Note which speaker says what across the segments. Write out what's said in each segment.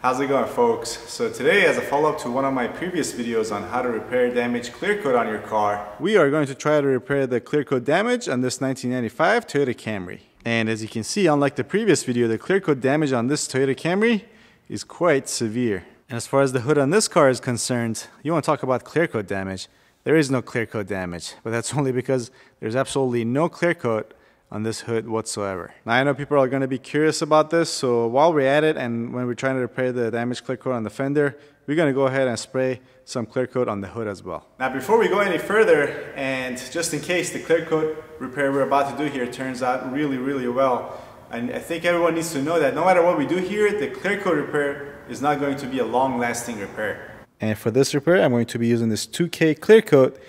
Speaker 1: How's it going, folks? So today, as a follow-up to one of my previous videos on how to repair damaged clear coat on your car, we are going to try to repair the clear coat damage on this 1995 Toyota Camry. And as you can see, unlike the previous video, the clear coat damage on this Toyota Camry is quite severe. And as far as the hood on this car is concerned, you want to talk about clear coat damage. There is no clear coat damage, but that's only because there's absolutely no clear coat on this hood whatsoever. Now I know people are going to be curious about this, so while we're at it and when we're trying to repair the damaged clear coat on the fender, we're going to go ahead and spray some clear coat on the hood as well. Now before we go any further, and just in case the clear coat repair we're about to do here turns out really well, and I think everyone needs to know that no matter what we do here, the clear coat repair is not going to be a long-lasting repair. And for this repair, I'm going to be using this 2K clear coat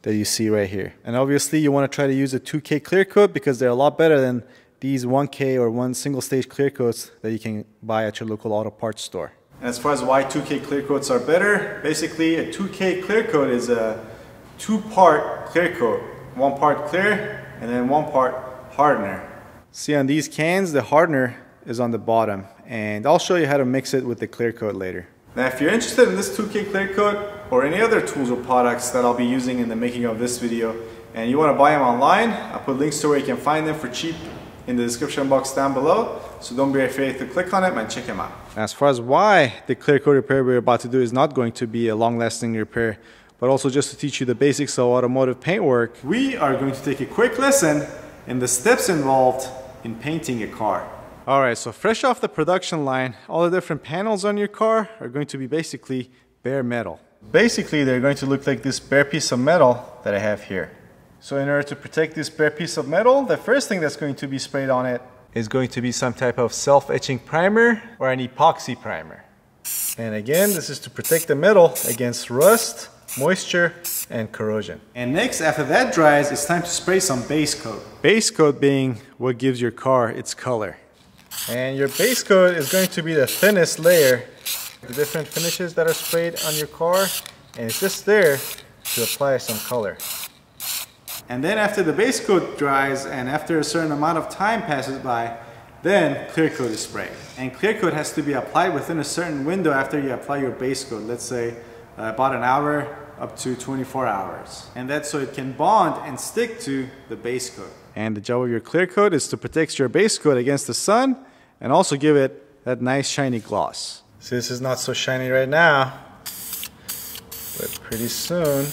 Speaker 1: that you see right here. And obviously you want to try to use a 2K clear coat because they're a lot better than these 1K or one single stage clear coats that you can buy at your local auto parts store. And as far as why 2K clear coats are better, basically a 2K clear coat is a two-part clear coat. One part clear and then one part hardener. See, on these cans, the hardener is on the bottom, and I'll show you how to mix it with the clear coat later. Now if you're interested in this 2K clear coat or any other tools or products that I'll be using in the making of this video, and you want to buy them online, I'll put links to where you can find them for cheap in the description box down below, so don't be afraid to click on them and check them out. As far as why the clear coat repair we're about to do is not going to be a long-lasting repair, but also just to teach you the basics of automotive paint work, we are going to take a quick lesson in the steps involved in painting a car. Alright, so fresh off the production line, all the different panels on your car are going to be basically bare metal. Basically, they're going to look like this bare piece of metal that I have here. So in order to protect this bare piece of metal, the first thing that's going to be sprayed on it is going to be some type of self-etching primer or an epoxy primer. And again, this is to protect the metal against rust, moisture, and corrosion. And next, after that dries, it's time to spray some base coat. Base coat being what gives your car its color. And your base coat is going to be the thinnest layer. The different finishes that are sprayed on your car, and it's just there to apply some color. And then after the base coat dries and after a certain amount of time passes by, then clear coat is sprayed. And clear coat has to be applied within a certain window after you apply your base coat. Let's say about an hour up to 24 hours. And that's so it can bond and stick to the base coat. And the job of your clear coat is to protect your base coat against the sun and also give it that nice shiny gloss. So this is not so shiny right now, but pretty soon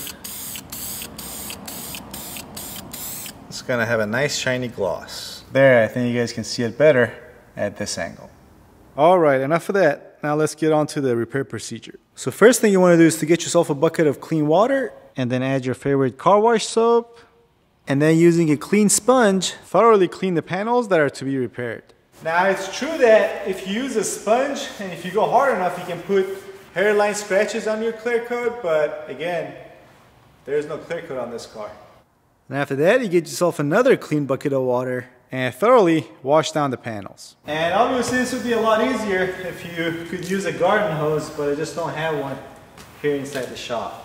Speaker 1: it's gonna have a nice shiny gloss. There, I think you guys can see it better at this angle. Alright, enough of that. Now let's get on to the repair procedure. So first thing you want to do is to get yourself a bucket of clean water and then add your favorite car wash soap, and then using a clean sponge, thoroughly clean the panels that are to be repaired. Now it's true that if you use a sponge and if you go hard enough, you can put hairline scratches on your clear coat, but again, there's no clear coat on this car. And after that, you get yourself another clean bucket of water and thoroughly wash down the panels. And obviously this would be a lot easier if you could use a garden hose, but I just don't have one here inside the shop.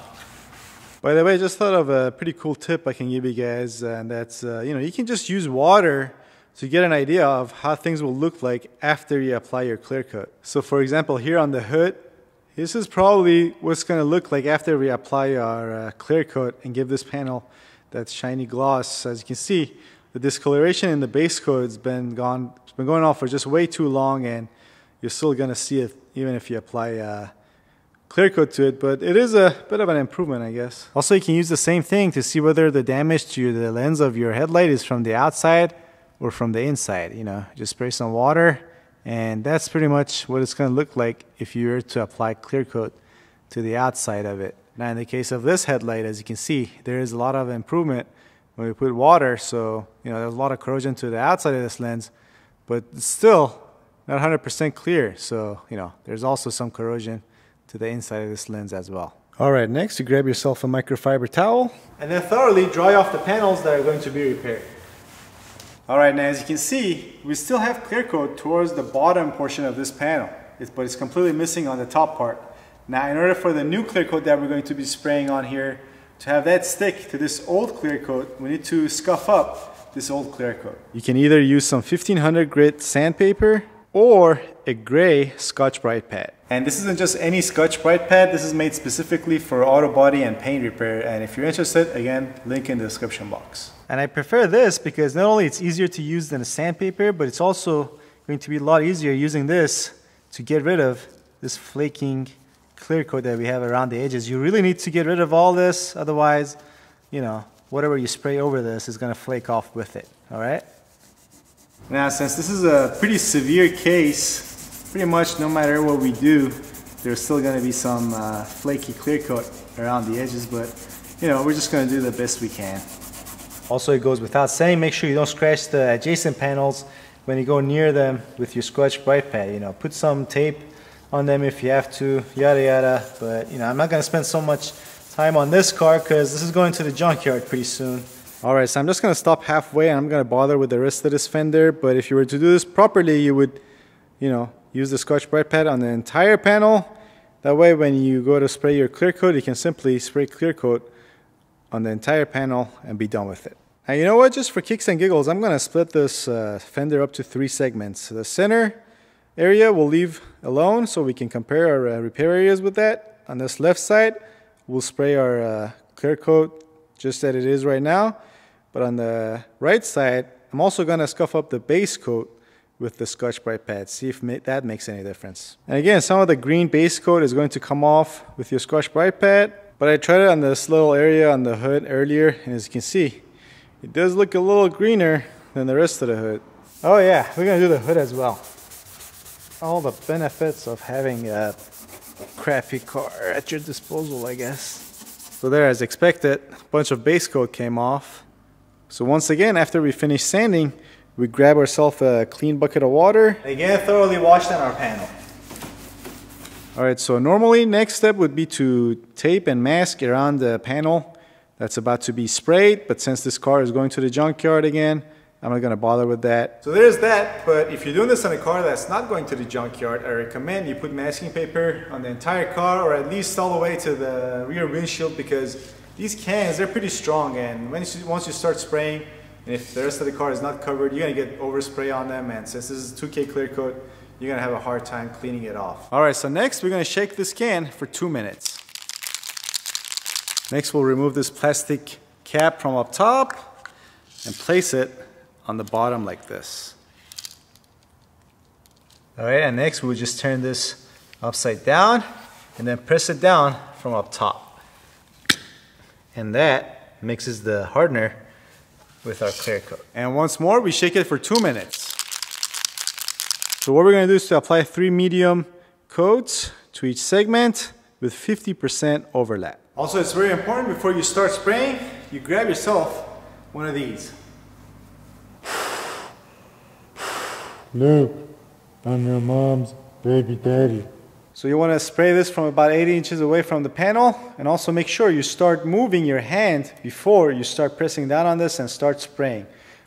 Speaker 1: By the way, I just thought of a pretty cool tip I can give you guys, and that's, you can just use water to get an idea of how things will look like after you apply your clear coat. So for example, here on the hood, this is probably what's going to look like after we apply our clear coat and give this panel that shiny gloss. As you can see, the discoloration in the base coat has been going on for just way too long, and you're still going to see it even if you apply clear coat to it, but it is a bit of an improvement, I guess. Also, you can use the same thing to see whether the damage to the lens of your headlight is from the outside or from the inside. Just spray some water, and that's pretty much what it's going to look like if you were to apply clear coat to the outside of it. Now in the case of this headlight, as you can see, there is a lot of improvement when we put water, so there's a lot of corrosion to the outside of this lens, but it's still not 100% clear, so there's also some corrosion to the inside of this lens as well. Alright, next you grab yourself a microfiber towel and then thoroughly dry off the panels that are going to be repaired. Alright, now as you can see, we still have clear coat towards the bottom portion of this panel, but it's completely missing on the top part. Now in order for the new clear coat that we're going to be spraying on here to have that stick to this old clear coat, we need to scuff up this old clear coat. You can either use some 1500 grit sandpaper or a gray Scotch Brite pad. And this isn't just any Scotch Brite pad, this is made specifically for auto body and paint repair. And if you're interested, again, link in the description box. And I prefer this because not only it's easier to use than a sandpaper, but it's also going to be a lot easier using this to get rid of this flaking clear coat that we have around the edges. You really need to get rid of all this, otherwise, you know, whatever you spray over this is going to flake off with it, all right? Now, since this is a pretty severe case, pretty much no matter what we do, there's still going to be some flaky clear coat around the edges, but, you know, we're just going to do the best we can. Also, it goes without saying, make sure you don't scratch the adjacent panels when you go near them with your Scotch Brite pad. You know, put some tape on them if you have to, yada yada, but, you know, I'm not going to spend so much time on this car because this is going to the junkyard pretty soon. Alright, so I'm just going to stop halfway and I'm going to bother with the rest of this fender, but if you were to do this properly, you would, you know, use the Scotch Brite pad on the entire panel. That way when you go to spray your clear coat, you can simply spray clear coat on the entire panel and be done with it. Now, you know what, just for kicks and giggles, I'm going to split this fender up to 3 segments. The center area we'll leave alone so we can compare our repair areas with that. On this left side, we'll spray our clear coat just as it is right now. But on the right side, I'm also going to scuff up the base coat with the Scotch Brite pad, see if that makes any difference. And again, some of the green base coat is going to come off with your Scotch Brite pad, but I tried it on this little area on the hood earlier, and as you can see, it does look a little greener than the rest of the hood. Oh yeah, we're going to do the hood as well. All the benefits of having a crappy car at your disposal, I guess. So there, as expected, a bunch of base coat came off. So once again, after we finish sanding, we grab ourselves a clean bucket of water. Again, thoroughly wash down our panel. Alright, so normally next step would be to tape and mask around the panel that's about to be sprayed, but since this car is going to the junkyard again, I'm not going to bother with that. So there's that, but if you're doing this on a car that's not going to the junkyard, I recommend you put masking paper on the entire car, or at least all the way to the rear windshield, because these cans, they're pretty strong, and once you start spraying, and if the rest of the car is not covered, you're going to get overspray on them, and since this is 2K clear coat, you're going to have a hard time cleaning it off. Alright, so next we're going to shake this can for 2 minutes. Next we'll remove this plastic cap from up top and place it on the bottom like this. Alright, and next we'll just turn this upside down and then press it down from up top. And that mixes the hardener with our clear coat. And once more, we shake it for 2 minutes. So what we're going to do is to apply 3 medium coats to each segment with 50% overlap. Also, it's very important before you start spraying, you grab yourself one of these.
Speaker 2: Luke, I'm your mom's baby daddy.
Speaker 1: So you want to spray this from about 80 inches away from the panel, and also make sure you start moving your hand before you start pressing down on this and start spraying.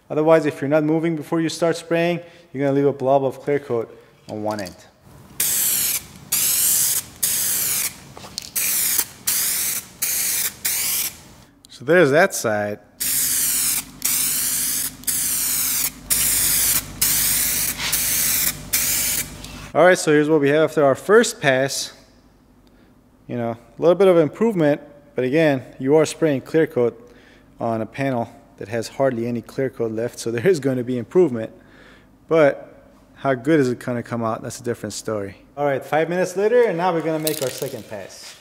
Speaker 1: Otherwise, if you're not moving before you start spraying, you're going to leave a blob of clear coat on one end. So there's that side. Alright, so here's what we have after our first pass. You know, a little bit of improvement, but again, you are spraying clear coat on a panel that has hardly any clear coat left, so there is going to be improvement. But how good is it going to come out? That's a different story. Alright, 5 minutes later, and now we're going to make our second pass.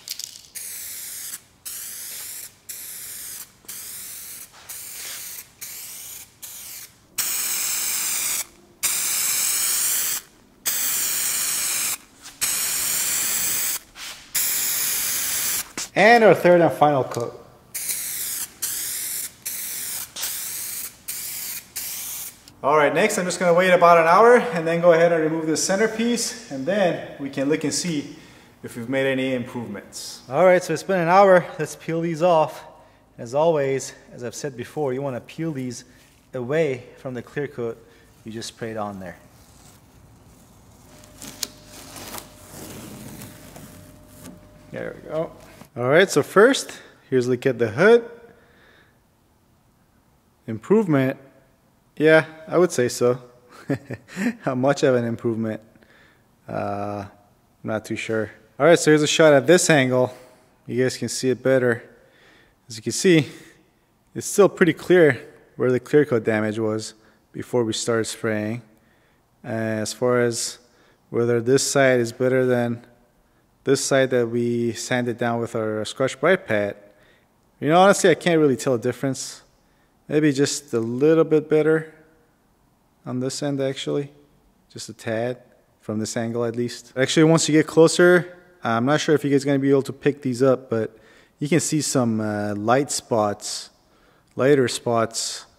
Speaker 1: And our third and final coat. Alright, next I'm just going to wait about an hour and then go ahead and remove the centerpiece, and then we can look and see if we've made any improvements. Alright, so it's been an hour. Let's peel these off. As always, as I've said before, you want to peel these away from the clear coat you just sprayed on there. There we go. Alright, so first, here's a look at the hood. Improvement. Yeah, I would say so. how much of an improvement. I'm not too sure. Alright, so here's a shot at this angle. You guys can see it better. As you can see, it's still pretty clear where the clear coat damage was before we started spraying. As far as whether this side is better than this side that we sanded down with our Scotch Brite pad, you know, honestly, I can't really tell a difference. Maybe just a little bit better on this end, actually. Just a tad, from this angle at least. Actually, once you get closer, I'm not sure if you guys are going to be able to pick these up, but you can see some lighter spots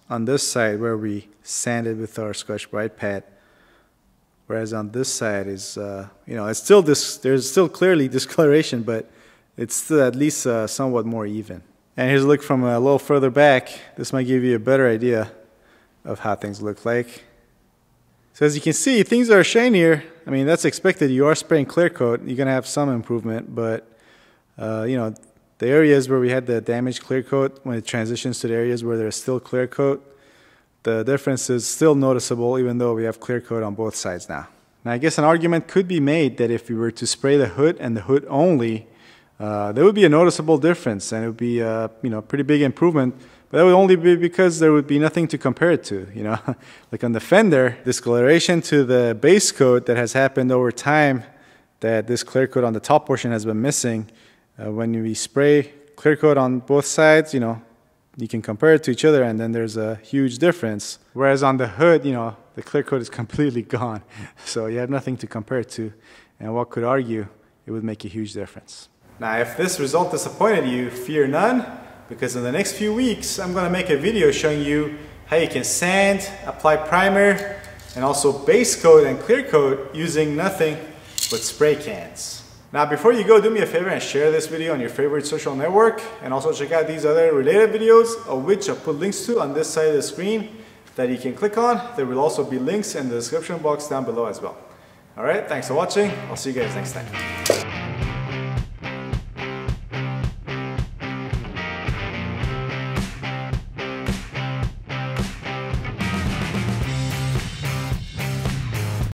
Speaker 1: on this side where we sanded with our Scotch Brite pad. Whereas on this side is, you know, it's still there's still clearly discoloration, but it's still at least somewhat more even. And here's a look from a little further back. This might give you a better idea of how things look like. So as you can see, things are shinier. I mean, that's expected. You are spraying clear coat. You're going to have some improvement, but, you know, the areas where we had the damaged clear coat, when it transitions to the areas where there's still clear coat, the difference is still noticeable, even though we have clear coat on both sides now. Now, I guess an argument could be made that if we were to spray the hood and the hood only, there would be a noticeable difference, and it would be a pretty big improvement. But that would only be because there would be nothing to compare it to. You know, like on the fender, discoloration to the base coat that has happened over time, that this clear coat on the top portion has been missing. When we spray clear coat on both sides, you know, you can compare it to each other, and then there's a huge difference. Whereas on the hood, you know, the clear coat is completely gone, so you have nothing to compare it to. And what could argue it would make a huge difference. Now, if this result disappointed you, fear none, because in the next few weeks, I'm going to make a video showing you how you can sand, apply primer, and also base coat and clear coat using nothing but spray cans. Now, before you go, do me a favor and share this video on your favorite social network, and also check out these other related videos, of which I'll put links to on this side of the screen that you can click on. There will also be links in the description box down below as well. Alright, thanks for watching. I'll see you guys next time.